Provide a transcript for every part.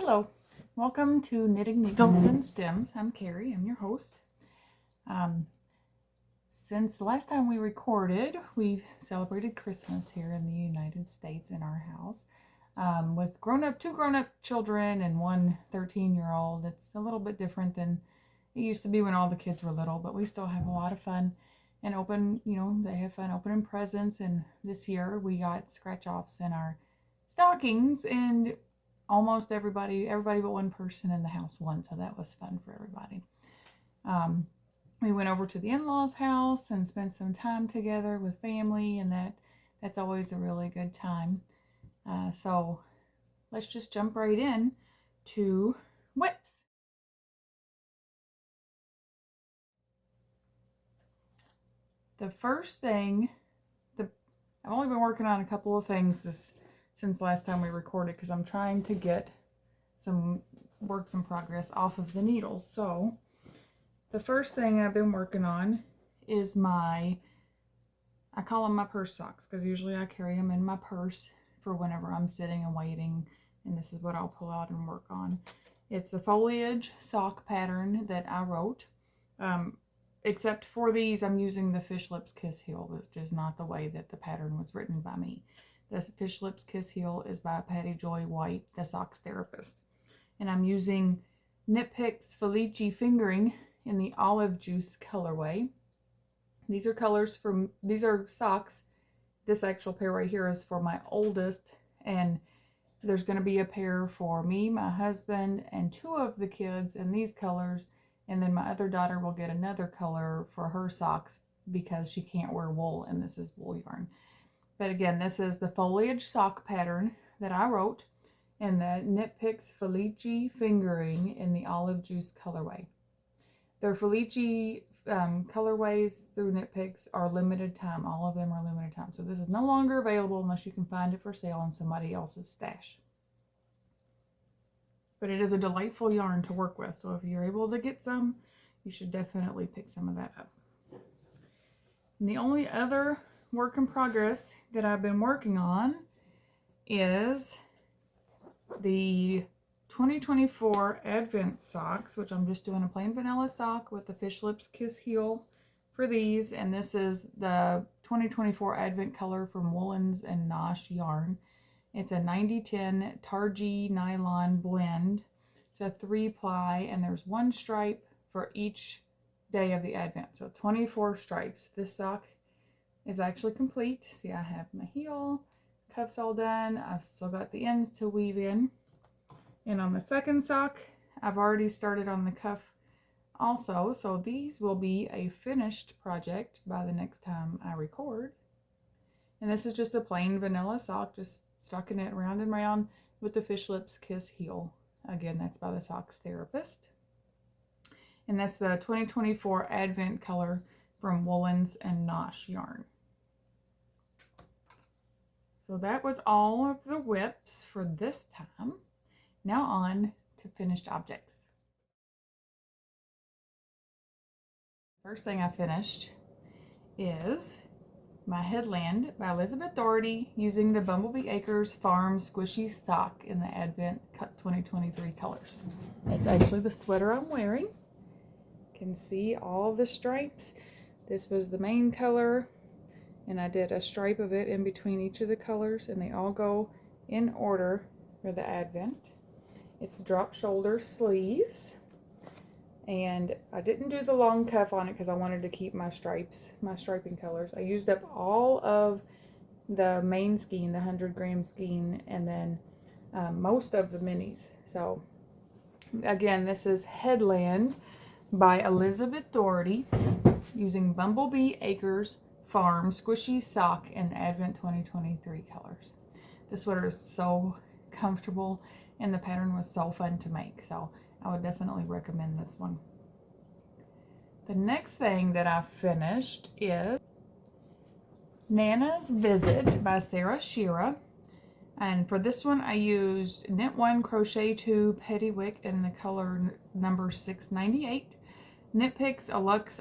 Hello, welcome to Knitting Needles and Stems. I'm Carrie, I'm your host. Since the last time we recorded, we've celebrated Christmas here in the United States in our house with two grown-up children and one 13-year-old. It's a little bit different than it used to be when all the kids were little, but we still have a lot of fun and they have fun opening presents. And this year we got scratch-offs in our stockings, and almost everybody but one person in the house won, so that was fun for everybody. We went over to the in-laws' house and spent some time together with family, and that's always a really good time. So let's just jump right in to whips. The first thing, I've only been working on a couple of things since last time we recorded, because I'm trying to get some works in progress off of the needles. So the first thing I've been working on is I call them my purse socks, because usually I carry them in my purse for whenever I'm sitting and waiting, and this is what I'll pull out and work on. It's a foliage sock pattern that I wrote. Except for these, I'm using the Fish Lips Kiss Heel, which is not the way that the pattern was written by me. The Fish Lips Kiss Heel is by Patty Joy White, the Socks Therapist. And I'm using Knit Picks Felici Fingering in the Olive Juice colorway. These are socks. This actual pair right here is for my oldest, and there's going to be a pair for me, my husband, and two of the kids in these colors. And then my other daughter will get another color for her socks because she can't wear wool, and this is wool yarn. But again, this is the foliage sock pattern that I wrote, and the Knit Picks Felici Fingering in the Olive Juice colorway. Their Felici colorways through Knit Picks are limited time. All of them are limited time. So this is no longer available unless you can find it for sale in somebody else's stash. But it is a delightful yarn to work with, so if you're able to get some, you should definitely pick some of that up. And the only other work in progress that I've been working on is the 2024 Advent socks, which I'm just doing a plain vanilla sock with the Fish Lips Kiss Heel for these. And this is the 2024 Advent color from Woolens and Nosh yarn. It's a 90-10 Targhee nylon blend. It's a 3-ply, and there's one stripe for each day of the Advent. So 24 stripes. This sock is actually complete. See, I have my heel, cuffs all done. I've still got the ends to weave in. And on the second sock, I've already started on the cuff also. So these will be a finished project by the next time I record. And this is just a plain vanilla sock, just stocking it round and round with the Fish Lips Kiss Heel. Again, that's by the Socks Therapist. And that's the 2024 Advent color from Woolens and Nosh yarn. So that was all of the whips for this time. Now on to finished objects. First thing I finished is my Headland by Elizabeth Doherty using the Bumblebee Acres Farm Squishy Sock in the Advent 2023 colors. That's actually the sweater I'm wearing. You can see all the stripes. This was the main color, and I did a stripe of it in between each of the colors, and they all go in order for the Advent. It's drop shoulder sleeves. And I didn't do the long cuff on it because I wanted to keep my striping colors. I used up all of the main skein, the 100-gram skein, and then most of the minis. So again, this is Headland by Elizabeth Doherty using Bumblebee Acres Farm Squishy Sock in Advent 2023 colors. This sweater is so comfortable, and the pattern was so fun to make. So I would definitely recommend this one. The next thing that I finished is Nana's Visit by Schira. And for this one I used Knit 1, Crochet 2, Pediwick in the color number 698, Knit Picks Alux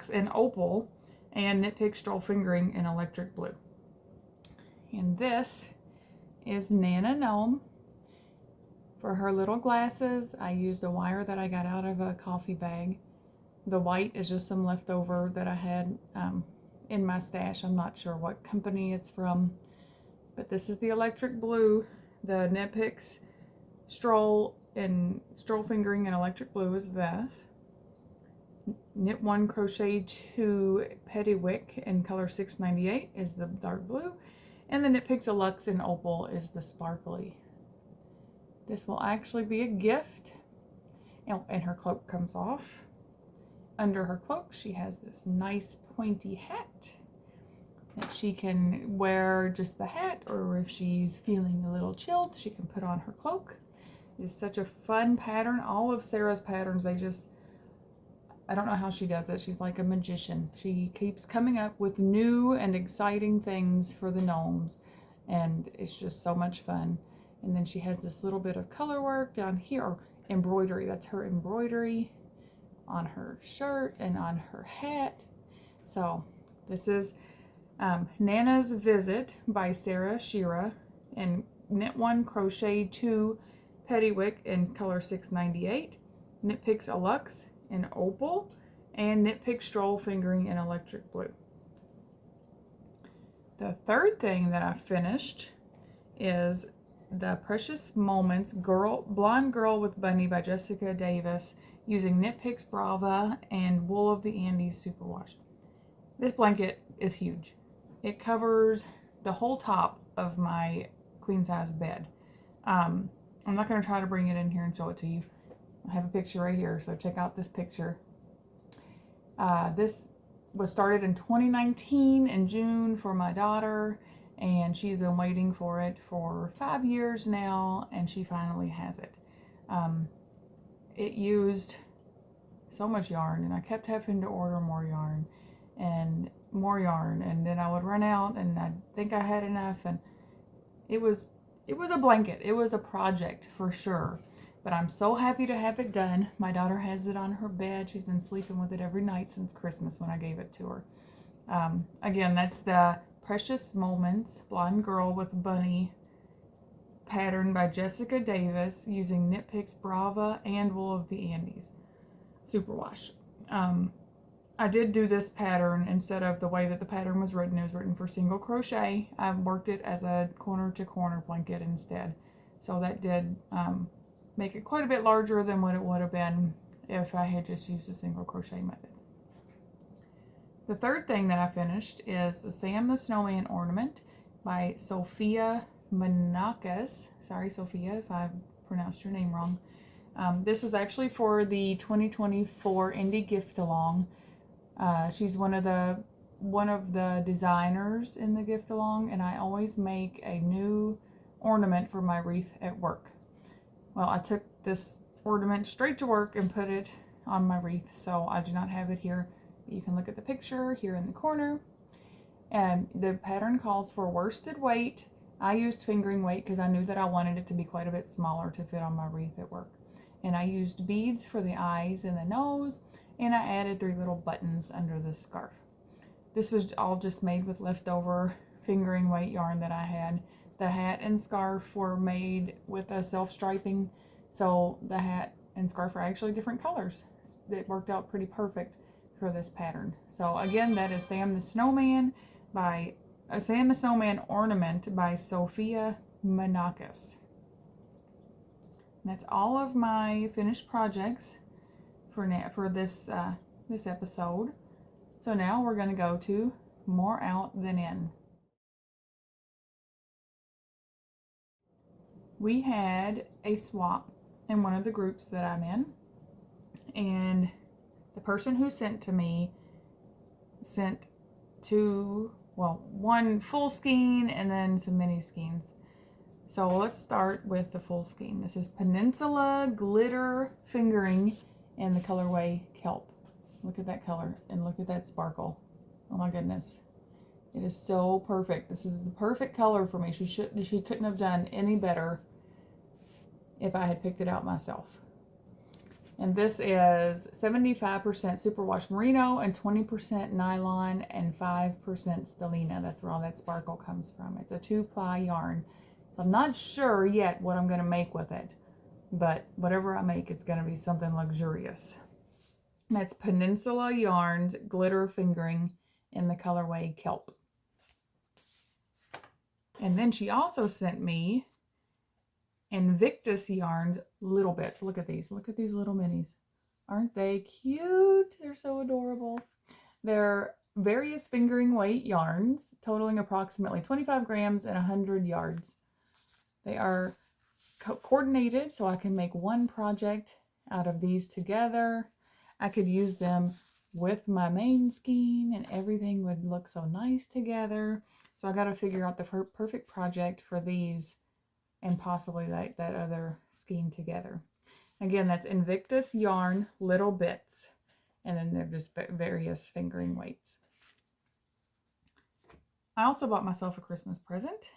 and Opal, and Knit Picks Stroll Fingering in Electric Blue. And this is Nana Gnome For her little glasses, I used a wire that I got out of a coffee bag. The white is just some leftover that I had in my stash. I'm not sure what company it's from, but this is the electric blue. The Knit Picks Stroll fingering in electric blue is this. Knit 1 Crochet 2 Pediwick in color 698 is the dark blue, and the Knit Picks Alux in Opal is the sparkly. This will actually be a gift. Oh, and her cloak comes off. Under her cloak, she has this nice pointy hat that she can wear just the hat, or if she's feeling a little chilled, she can put on her cloak. It's such a fun pattern. All of Sarah's patterns, I don't know how she does it. She's like a magician. She keeps coming up with new and exciting things for the gnomes, and it's just so much fun. And then she has this little bit of color work down here, or embroidery. That's her embroidery on her shirt and on her hat. So this is Nana's Visit by Sarah Schira, and Knit 1 Crochet 2 Pediwick in color 698, Knit Picks Alux in Opal, and Knit Picks Stroll fingering in electric blue. The third thing that I finished is the Precious Moments Blonde Girl with Bunny by Jessica Davis using Knit Picks Brava and Wool of the Andes superwash. This blanket is huge. It covers the whole top of my queen size bed. I'm not going to try to bring it in here and show it to you. I have a picture right here, so check out this picture. This was started in 2019 in June for my daughter, and she's been waiting for it for 5 years now, and she finally has it. It used so much yarn, and I kept having to order more yarn, and then I would run out, and I'd think I had enough, and it was a blanket. It was a project for sure. But I'm so happy to have it done. My daughter has it on her bed. She's been sleeping with it every night since Christmas when I gave it to her. Again, that's the Precious Moments Blonde Girl with Bunny pattern by Jessica Davis using Knit Picks Brava and Wool of the Andes superwash. I did do this pattern instead of the way that the pattern was written. It was written for single crochet. I worked it as a corner to corner blanket instead. So that did make it quite a bit larger than what it would have been if I had just used a single crochet method. The third thing that I finished is the Sam the Snowman ornament by Sophia Minakais. Sorry, Sophia, if I pronounced your name wrong. This was actually for the 2024 Indie Gift Along. She's one of the designers in the gift along, and I always make a new ornament for my wreath at work. Well, I took this ornament straight to work and put it on my wreath, so I do not have it here. You can look at the picture here in the corner. And the pattern calls for worsted weight. I used fingering weight because I knew that I wanted it to be quite a bit smaller to fit on my wreath at work. And I used beads for the eyes and the nose, and I added 3 little buttons under the scarf. This was all just made with leftover fingering weight yarn that I had. The hat and scarf were made with a self-striping, so the hat and scarf are actually different colors. It worked out pretty perfect for this pattern. So again, that is Sam the Snowman ornament by Sophia Minakais. That's all of my finished projects for this episode. So now we're going to go to more out than in. We had a swap in one of the groups that I'm in, and the person who sent to me sent one full skein and then some mini skeins. So let's start with the full skein. This is Peninsula Glitter Fingering in the colorway Kelp. Look at that color and look at that sparkle. Oh my goodness. It is so perfect. This is the perfect color for me. She couldn't have done any better if I had picked it out myself. And this is 75% superwash merino and 20% nylon and 5% stellina. That's where all that sparkle comes from. It's a 2-ply yarn. So I'm not sure yet what I'm going to make with it. but whatever I make, it's going to be something luxurious. That's Peninsula Yarns Glitter Fingering in the colorway Kelp. And then she also sent me Invictus Yarns Little Bits. Look at these. Look at these little minis. Aren't they cute? They're so adorable. They're various fingering weight yarns, totaling approximately 25 grams and 100 yards. They are coordinated, so I can make one project out of these together. I could use them with my main skein and everything would look so nice together. So I got to figure out the perfect project for these and possibly that other skein together. Again, that's Invictus Yarn Little Bits. And then they're just various fingering weights. I also bought myself a Christmas present.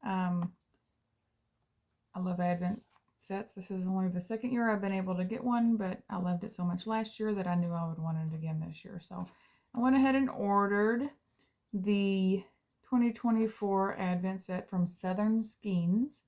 I love Advent sets. This is only the second year I've been able to get one, but I loved it so much last year that I knew I would want it again this year. So I went ahead and ordered the 2024 Advent set from Southern Skeins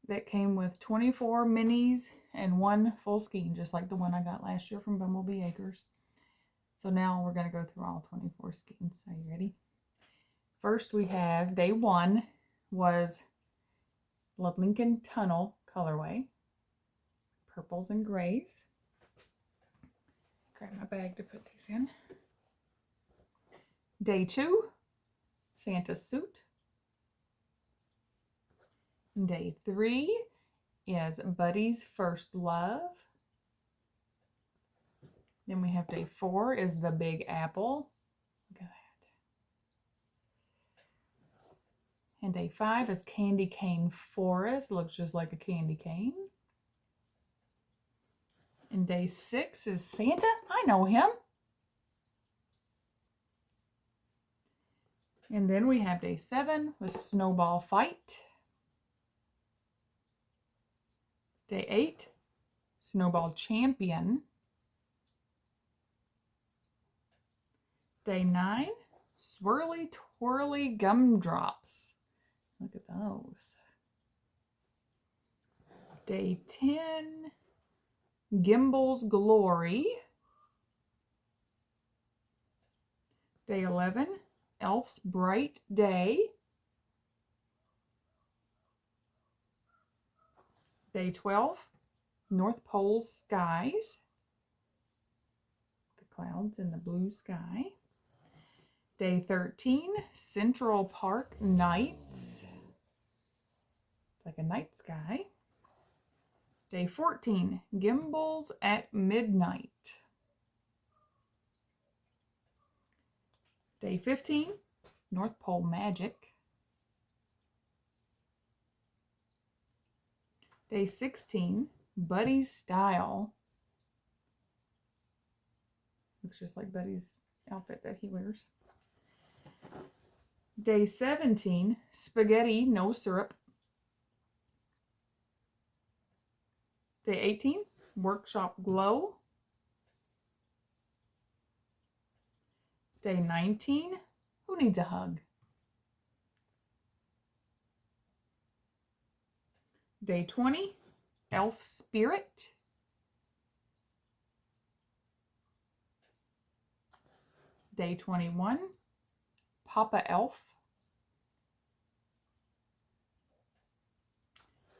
that came with 24 minis and one full skein, just like the one I got last year from Bumblebee Acres. So now we're going to go through all 24 skeins. Are you ready? First we have, day one was the Lincoln Tunnel colorway, purples and grays. Grab my bag to put these in. Day two, Santa Suit. Day three is Buddy's First Love. Then we have day four is the Big Apple. Look at that. And day five is Candy Cane Forest. Looks just like a candy cane. And day six is Santa. I know him. And then we have day seven with Snowball Fight. Day 8, Snowball Champion. Day 9, Swirly Twirly Gumdrops. Look at those. Day 10, Gimbal's Glory. Day 11, Elf's Bright Day. Day 12, North Pole Skies. The clouds and the blue sky. Day 13, Central Park Nights. It's like a night sky. Day 14, Gimbals at Midnight. Day 15, North Pole Magic. Day 16, Buddy's Style. Looks just like Buddy's outfit that he wears. Day 17, Spaghetti No Syrup. Day 18, Workshop Glow. Day 19, Who Needs a Hug? Day 20, Elf Spirit. Day 21, Papa Elf.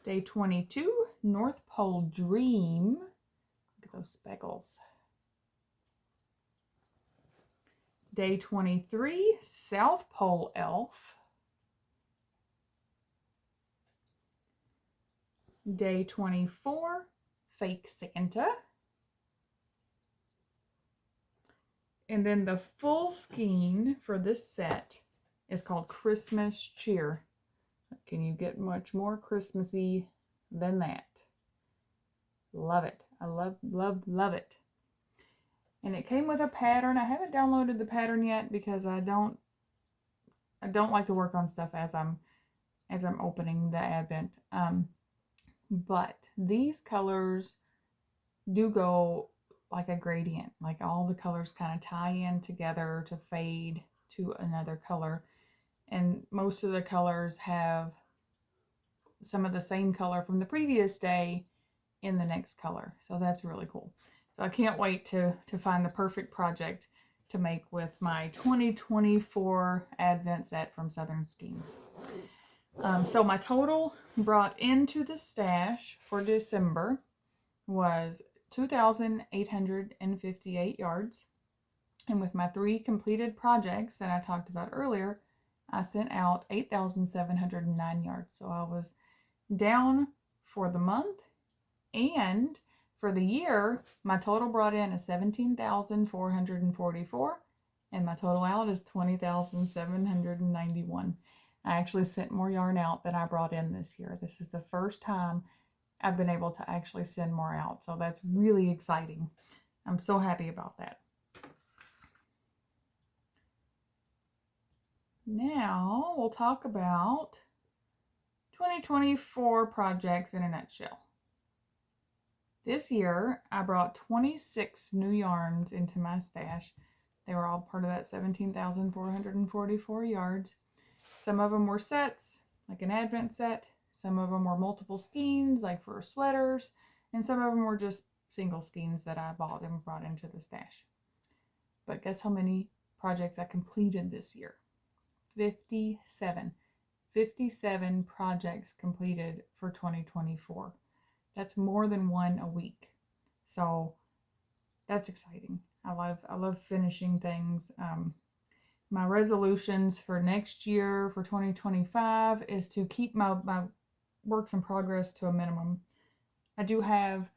Day 22, North Pole Dream. Look at those speckles. Day 23, South Pole Elf. Day 24, Fake Santa. And then the full skein for this set is called Christmas Cheer. Can you get much more Christmassy than that? Love it. I love it. And it came with a pattern. I haven't downloaded the pattern yet because I don't like to work on stuff as I'm opening the Advent. But these colors do go like a gradient. Like all the colors kind of tie in together to fade to another color. And most of the colors have some of the same color from the previous day in the next color. So that's really cool. So I can't wait to find the perfect project to make with my 2024 Advent set from Southern Skeins. So my total brought into the stash for December was 2,858 yards. And with my 3 completed projects that I talked about earlier, I sent out 8,709 yards. So I was down for the month, and for the year, my total brought in is 17,444, and my total out is 20,791. I actually sent more yarn out than I brought in this year. This is the first time I've been able to actually send more out, so that's really exciting. I'm so happy about that. Now we'll talk about 2024 projects in a nutshell. This year I brought 26 new yarns into my stash. They were all part of that 17,444 yards. Some of them were sets, like an Advent set. Some of them were multiple skeins, like for sweaters. And some of them were just single skeins that I bought and brought into the stash. But guess how many projects I completed this year? 57. 57 projects completed for 2024. That's more than one a week. So that's exciting. I love finishing things. My resolutions for next year, for 2025, is to keep my works in progress to a minimum. I do have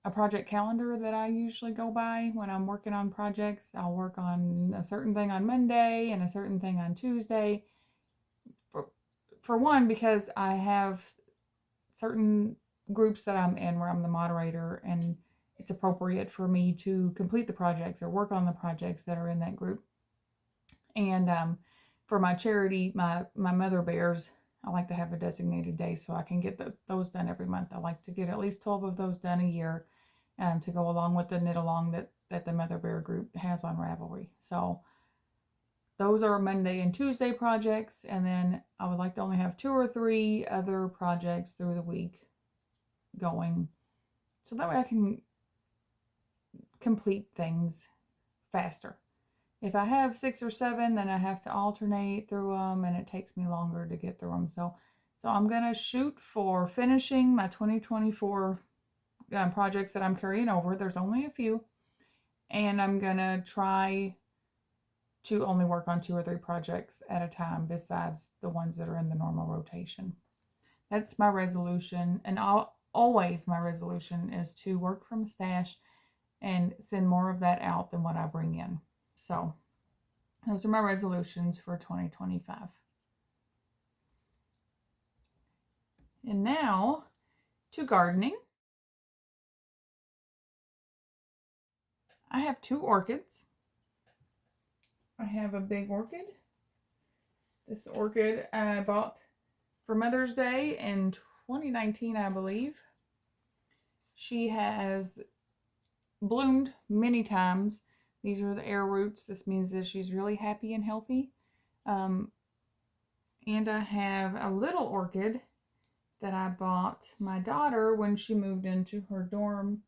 a project calendar that I usually go by when I'm working on projects. I'll work on a certain thing on Monday and a certain thing on Tuesday. For one, because I have certain groups that I'm in where I'm the moderator, and it's appropriate for me to complete the projects or work on the projects that are in that group. And for my charity, my Mother Bears, I like to have a designated day so I can get those done every month. I like to get at least 12 of those done a year to go along with the knit along that the Mother Bear group has on Ravelry. So those are Monday and Tuesday projects, and then I would like to only have 2 or 3 other projects through the week going, so that way I can complete things faster. If I have 6 or 7, then I have to alternate through them, and it takes me longer to get through them. So I'm going to shoot for finishing my 2024 projects that I'm carrying over. There's only a few, and I'm going to try to only work on 2 or 3 projects at a time besides the ones that are in the normal rotation. That's my resolution, and always my resolution is to work from stash and send more of that out than what I bring in. So those are my resolutions for 2025. And now to gardening. I have 2 orchids. I have a big orchid. This orchid I bought for Mother's Day in 2019, I believe. She has bloomed many times. These are the air roots. This means that she's really happy and healthy. And I have a little orchid that I bought my daughter when she moved into her dorm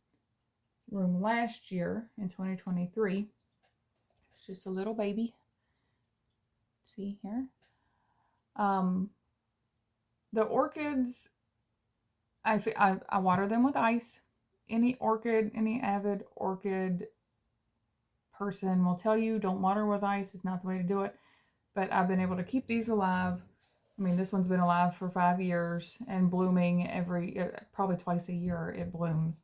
room last year in 2023. It's just a little baby. See here. The orchids, I water them with ice. Any avid orchid person will tell you don't water with ice. It's not the way to do it. But I've been able to keep these alive. I mean, this one's been alive for 5 years and blooming probably twice a year it blooms.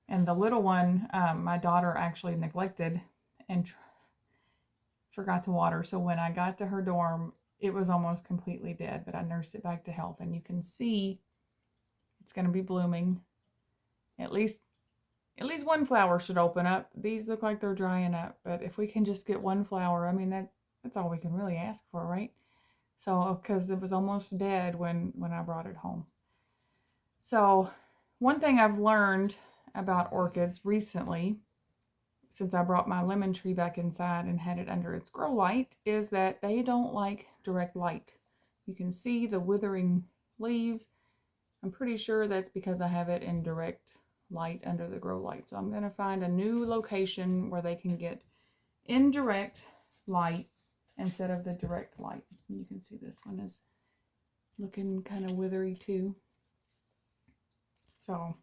And the little one, my daughter actually neglected and forgot to water. So when I got to her dorm, it was almost completely dead, but I nursed it back to health. And you can see it's going to be blooming. At least one flower should open up. These look like they're drying up, but if we can just get one flower, I mean, that's all we can really ask for, right? So, because it was almost dead when I brought it home. So, one thing I've learned about orchids recently, since I brought my lemon tree back inside and had it under its grow light, is that they don't like direct light. You can see the withering leaves. I'm pretty sure that's because I have it in direct light under the grow light. So I'm going to find a new location where they can get indirect light instead of the direct light. You can see this one is looking kind of withery too. So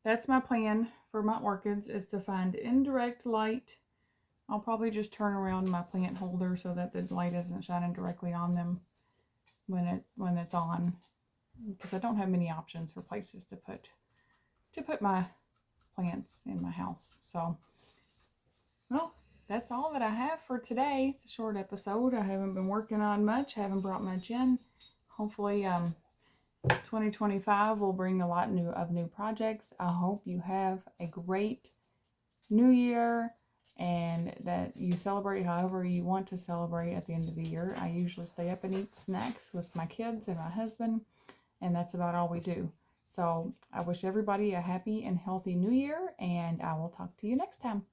that's my plan for my orchids, is to find indirect light. I'll probably just turn around my plant holder so that the light isn't shining directly on them when it's on, because I don't have many options for places to put my plants in my house. So, well, that's all that I have for today. It's a short episode. I haven't been working on much, haven't brought much in. Hopefully 2025 will bring a lot of new projects. I hope you have a great new year and that you celebrate however you want to celebrate at the end of the year. I usually stay up and eat snacks with my kids and my husband, and that's about all we do. So I wish everybody a happy and healthy new year, and I will talk to you next time.